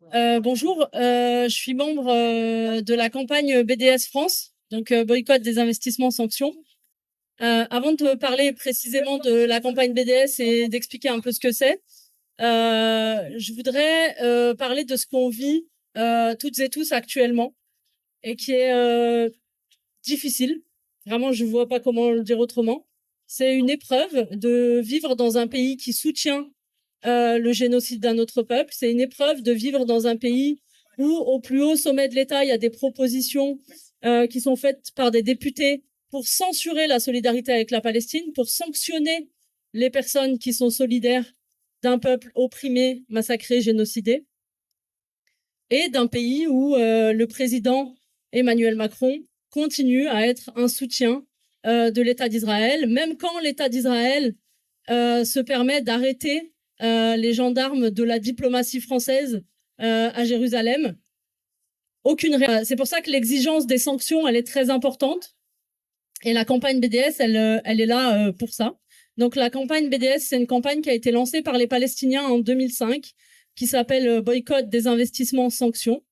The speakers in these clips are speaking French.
Bonjour, je suis membre de la campagne BDS France, donc boycott des investissements sanctions. Avant de te parler précisément de la campagne BDS et d'expliquer un peu ce que c'est, je voudrais parler de ce qu'on vit toutes et tous actuellement et qui est difficile. Vraiment, je vois pas comment le dire autrement. C'est une épreuve de vivre dans un pays qui soutient le génocide d'un autre peuple. C'est une épreuve de vivre dans un pays où, au plus haut sommet de l'État, il y a des propositions qui sont faites par des députés pour censurer la solidarité avec la Palestine, pour sanctionner les personnes qui sont solidaires d'un peuple opprimé, massacré, génocidé, et d'un pays où le président Emmanuel Macron continue à être un soutien de l'État d'Israël, même quand l'État d'Israël se permet d'arrêter les gendarmes de la diplomatie française à Jérusalem. C'est pour ça que l'exigence des sanctions, elle est très importante. Et la campagne BDS, elle est là pour ça. Donc la campagne BDS, c'est une campagne qui a été lancée par les Palestiniens en 2005, qui s'appelle Boycott des investissements sanctions.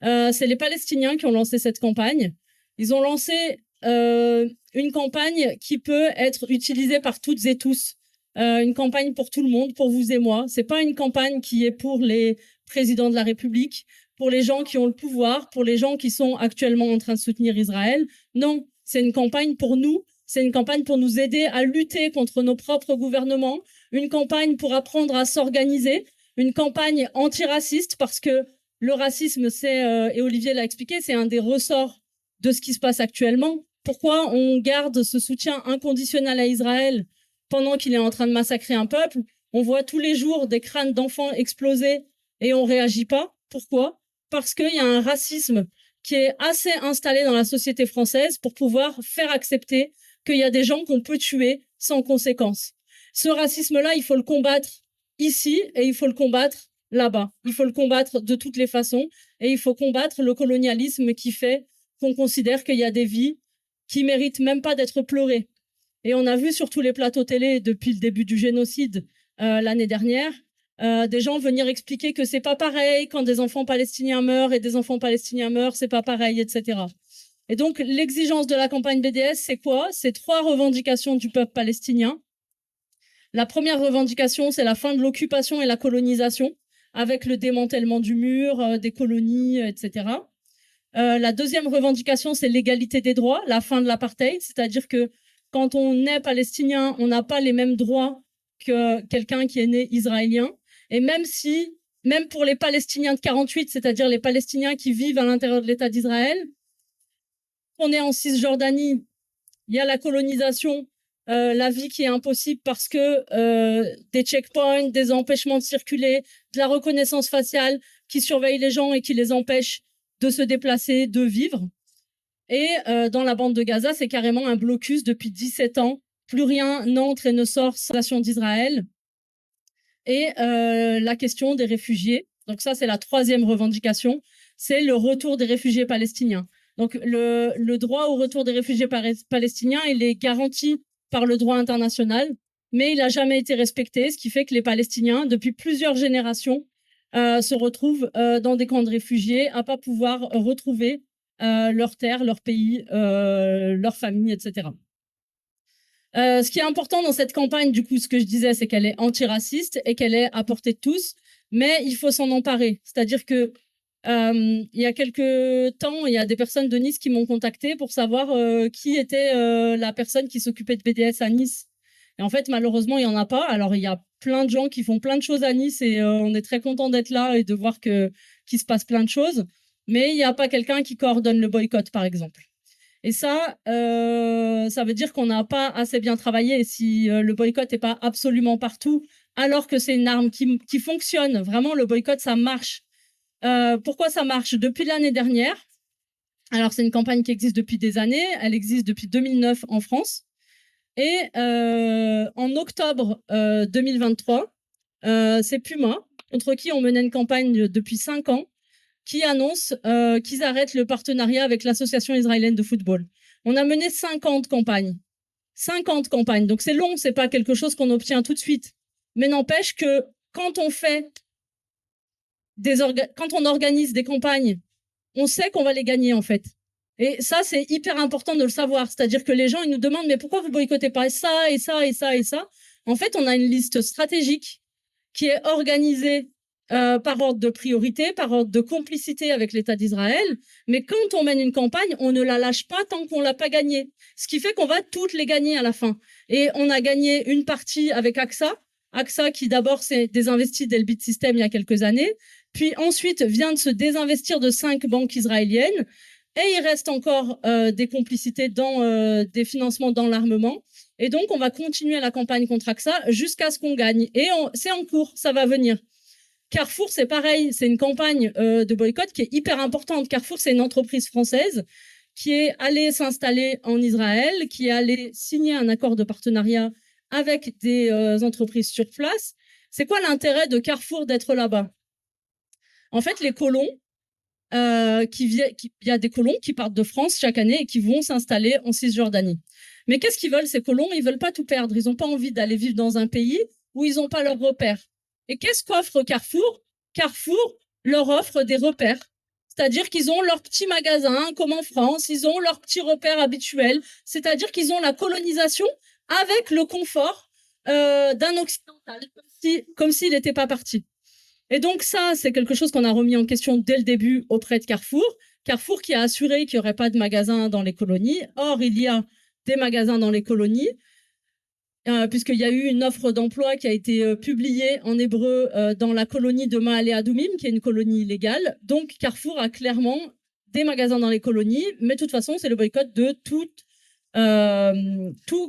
C'est les Palestiniens qui ont lancé cette campagne. Ils ont lancé une campagne qui peut être utilisée par toutes et tous. Une campagne pour tout le monde, pour vous et moi. C'est pas une campagne qui est pour les présidents de la République, pour les gens qui ont le pouvoir, pour les gens qui sont actuellement en train de soutenir Israël. Non, c'est une campagne pour nous. C'est une campagne pour nous aider à lutter contre nos propres gouvernements. Une campagne pour apprendre à s'organiser. Une campagne antiraciste parce que le racisme, et Olivier l'a expliqué, c'est un des ressorts de ce qui se passe actuellement. Pourquoi on garde ce soutien inconditionnel à Israël pendant qu'il est en train de massacrer un peuple? On voit tous les jours des crânes d'enfants exploser et on réagit pas. Pourquoi? Parce qu'il y a un racisme qui est assez installé dans la société française pour pouvoir faire accepter qu'il y a des gens qu'on peut tuer sans conséquence. Ce racisme-là, il faut le combattre ici et il faut le combattre là-bas. Il faut le combattre de toutes les façons et il faut combattre le colonialisme qui fait qu'on considère qu'il y a des vies qui méritent même pas d'être pleurées. Et on a vu sur tous les plateaux télé depuis le début du génocide l'année dernière des gens venir expliquer que c'est pas pareil quand des enfants palestiniens meurent et des enfants palestiniens meurent, c'est pas pareil, etc. Et donc l'exigence de la campagne BDS, c'est quoi? C'est 3 revendications du peuple palestinien. La première revendication, c'est la fin de l'occupation et la colonisation, avec le démantèlement du mur, des colonies, etc. La deuxième revendication, c'est l'égalité des droits, la fin de l'apartheid, c'est-à-dire que quand on est palestinien, on n'a pas les mêmes droits que quelqu'un qui est né israélien. Et même pour les Palestiniens de 48, c'est-à-dire les Palestiniens qui vivent à l'intérieur de l'État d'Israël, on est en Cisjordanie, il y a la colonisation, la vie qui est impossible parce que des checkpoints, des empêchements de circuler, de la reconnaissance faciale qui surveille les gens et qui les empêche de se déplacer, de vivre. Et dans la bande de Gaza, c'est carrément un blocus depuis 17 ans. Plus rien n'entre et ne sort sans l'action d'Israël. Et la question des réfugiés. Donc ça, c'est la troisième revendication. C'est le retour des réfugiés palestiniens. Donc le droit au retour des réfugiés palestiniens, il est garanti par le droit international, mais il n'a jamais été respecté, ce qui fait que les Palestiniens, depuis plusieurs générations, se retrouvent dans des camps de réfugiés, à pas pouvoir retrouver leur terre, leur pays, leur famille, etc. Ce qui est important dans cette campagne, du coup, ce que je disais, c'est qu'elle est antiraciste et qu'elle est à portée de tous, mais il faut s'en emparer. C'est-à-dire que il y a quelques temps, il y a des personnes de Nice qui m'ont contacté pour savoir qui était la personne qui s'occupait de BDS à Nice. Et en fait, malheureusement, il y en a pas. Alors, il y a plein de gens qui font plein de choses à Nice et on est très content d'être là et de voir qu'il se passe plein de choses. Mais il n'y a pas quelqu'un qui coordonne le boycott, par exemple. Et ça veut dire qu'on n'a pas assez bien travaillé. Et si le boycott n'est pas absolument partout, alors que c'est une arme qui fonctionne, vraiment, le boycott, ça marche. Pourquoi ça marche? Depuis l'année dernière, alors c'est une campagne qui existe depuis des années, elle existe depuis 2009 en France. Et en octobre 2023, c'est Puma, contre qui on menait une campagne depuis 5 ans, qui annonce qu'ils arrêtent le partenariat avec l'Association israélienne de football. On a mené 50 campagnes. 50 campagnes. Donc c'est long, c'est pas quelque chose qu'on obtient tout de suite. Mais n'empêche que quand on fait quand on organise des campagnes, on sait qu'on va les gagner en fait. Et ça, c'est hyper important de le savoir. C'est-à-dire que les gens, ils nous demandent, mais pourquoi vous boycottez pas ça et ça et ça et ça? En fait, on a une liste stratégique qui est organisée par ordre de priorité, par ordre de complicité avec l'État d'Israël. Mais quand on mène une campagne, on ne la lâche pas tant qu'on l'a pas gagnée. Ce qui fait qu'on va toutes les gagner à la fin. Et on a gagné une partie avec AXA. AXA qui d'abord s'est désinvesti d'Elbit System il y a quelques années, puis ensuite vient de se désinvestir de 5 banques israéliennes. Et il reste encore des complicités dans des financements dans l'armement. Et donc, on va continuer la campagne contre AXA jusqu'à ce qu'on gagne. Et c'est en cours, ça va venir. Carrefour, c'est pareil, c'est une campagne de boycott qui est hyper importante. Carrefour, c'est une entreprise française qui est allée s'installer en Israël, qui est allée signer un accord de partenariat avec des entreprises sur place. C'est quoi l'intérêt de Carrefour d'être là-bas? En fait, les colons, il y a des colons qui partent de France chaque année et qui vont s'installer en Cisjordanie. Mais qu'est-ce qu'ils veulent, ces colons? Ils veulent pas tout perdre. Ils n'ont pas envie d'aller vivre dans un pays où ils n'ont pas leurs repères. Et qu'est-ce qu'offre Carrefour? Carrefour leur offre des repères. C'est-à-dire qu'ils ont leur petit magasin, comme en France, ils ont leurs petits repères habituels. C'est-à-dire qu'ils ont la colonisation avec le confort d'un occidental, comme s'il n'était pas parti. Et donc ça, c'est quelque chose qu'on a remis en question dès le début auprès de Carrefour. Carrefour qui a assuré qu'il n'y aurait pas de magasins dans les colonies. Or, il y a des magasins dans les colonies, puisqu'il y a eu une offre d'emploi qui a été publiée en hébreu dans la colonie de Ma'ale Adumim, qui est une colonie illégale. Donc, Carrefour a clairement des magasins dans les colonies, mais de toute façon, c'est le boycott de tout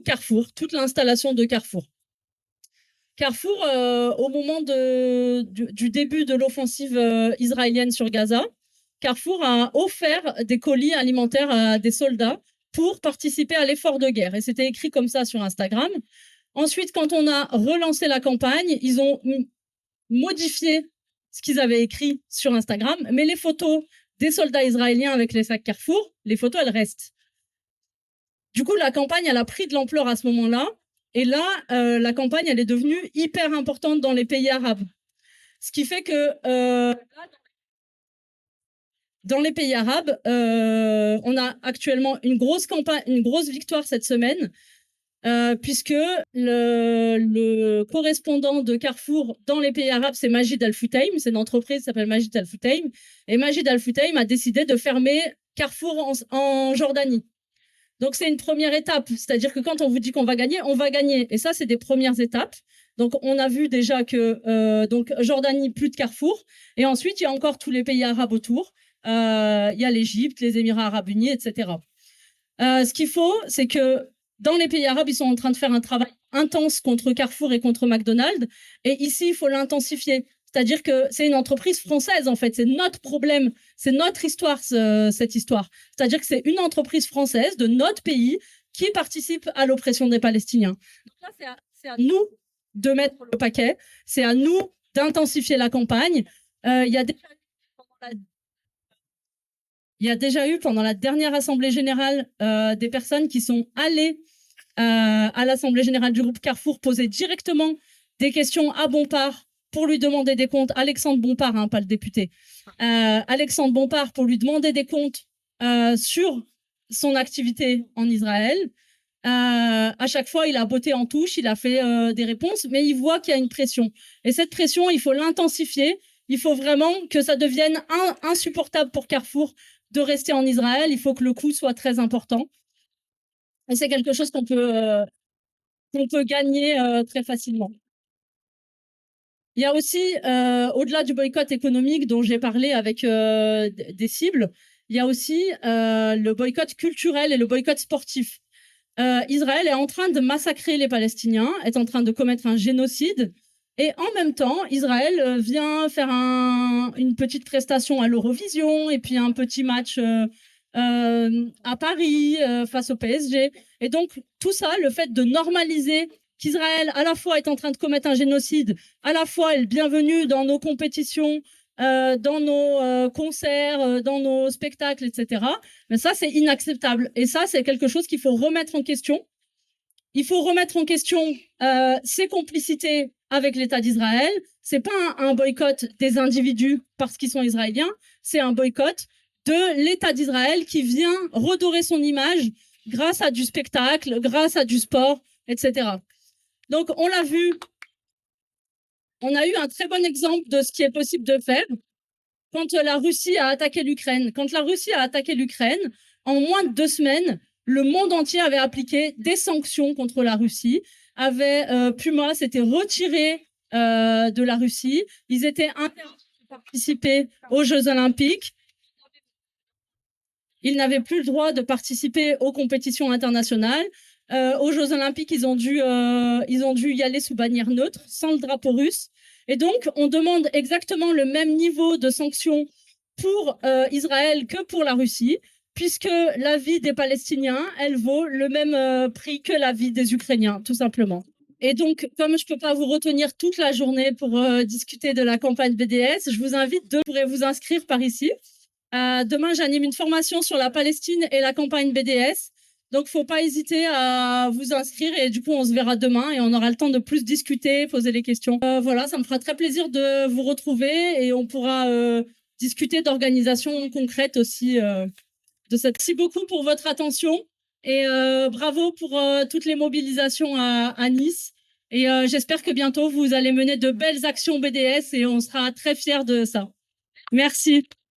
Carrefour, toute l'installation de Carrefour. Carrefour, au moment du début de l'offensive israélienne sur Gaza, Carrefour a offert des colis alimentaires à des soldats pour participer à l'effort de guerre. Et c'était écrit comme ça sur Instagram. Ensuite, quand on a relancé la campagne, ils ont modifié ce qu'ils avaient écrit sur Instagram, mais les photos des soldats israéliens avec les sacs Carrefour, les photos, elles restent. Du coup, la campagne, elle a pris de l'ampleur à ce moment-là. Et là, la campagne, elle est devenue hyper importante dans les pays arabes. Ce qui fait que dans les pays arabes, on a actuellement une grosse campagne, une grosse victoire cette semaine, puisque le correspondant de Carrefour dans les pays arabes, c'est Majid Al-Futtaim. C'est une entreprise qui s'appelle Majid Al-Futtaim. Et Majid Al-Futtaim a décidé de fermer Carrefour en Jordanie. Donc, c'est une première étape. C'est-à-dire que quand on vous dit qu'on va gagner, on va gagner. Et ça, c'est des premières étapes. Donc, on a vu déjà que donc Jordanie, plus de Carrefour. Et ensuite, il y a encore tous les pays arabes autour. Il y a l'Égypte, les Émirats arabes unis, etc. Ce qu'il faut, c'est que dans les pays arabes, ils sont en train de faire un travail intense contre Carrefour et contre McDonald's. Et ici, il faut l'intensifier. C'est-à-dire que c'est une entreprise française, en fait. C'est notre problème. C'est notre histoire, cette histoire. C'est-à-dire que c'est une entreprise française de notre pays qui participe à l'oppression des Palestiniens. Donc là, c'est à nous de mettre le paquet. C'est à nous d'intensifier la campagne. Il y a déjà eu pendant la dernière Assemblée générale des personnes qui sont allées à l'Assemblée générale du groupe Carrefour poser directement des questions à Bompard pour lui demander des comptes. Alexandre Bompard, hein, pas le député. Alexandre Bompard pour lui demander des comptes sur son activité en Israël. À chaque fois, il a botté en touche, il a fait des réponses, mais il voit qu'il y a une pression. Et cette pression, il faut l'intensifier. Il faut vraiment que ça devienne insupportable pour Carrefour de rester en Israël. Il faut que le coût soit très important. Et c'est quelque chose qu'on peut gagner très facilement. Il y a aussi, au-delà du boycott économique dont j'ai parlé avec des cibles, il y a aussi le boycott culturel et le boycott sportif. Israël est en train de massacrer les Palestiniens, est en train de commettre un génocide. Et en même temps, Israël vient faire une petite prestation à l'Eurovision et puis un petit match à Paris face au PSG. Et donc, tout ça, le fait de normaliser qu'Israël, à la fois, est en train de commettre un génocide, à la fois est le bienvenu dans nos compétitions, dans nos concerts, dans nos spectacles, etc. Mais ça, c'est inacceptable. Et ça, c'est quelque chose qu'il faut remettre en question. Il faut remettre en question ces complicités avec l'État d'Israël. C'est pas un boycott des individus parce qu'ils sont israéliens, c'est un boycott de l'État d'Israël qui vient redorer son image grâce à du spectacle, grâce à du sport, etc. Donc, on l'a vu, on a eu un très bon exemple de ce qui est possible de faire quand la Russie a attaqué l'Ukraine. Quand la Russie a attaqué l'Ukraine, en moins de 2 semaines, le monde entier avait appliqué des sanctions contre la Russie. Puma s'était retiré de la Russie. Ils étaient interdits de participer aux Jeux Olympiques. Ils n'avaient plus le droit de participer aux compétitions internationales. Aux Jeux Olympiques, ils ont dû y aller sous bannière neutre, sans le drapeau russe. Et donc, on demande exactement le même niveau de sanctions pour Israël que pour la Russie, puisque la vie des Palestiniens, elle vaut le même prix que la vie des Ukrainiens, tout simplement. Et donc, comme je ne peux pas vous retenir toute la journée pour discuter de la campagne BDS, je vous invite, vous pourrez vous inscrire par ici. Demain, j'anime une formation sur la Palestine et la campagne BDS. Donc, faut pas hésiter à vous inscrire et du coup, on se verra demain et on aura le temps de plus discuter, poser les questions. Voilà, ça me fera très plaisir de vous retrouver et on pourra discuter d'organisation concrète aussi de cette. Merci beaucoup pour votre attention et bravo pour toutes les mobilisations à Nice. Et j'espère que bientôt, vous allez mener de belles actions BDS et on sera très fiers de ça. Merci.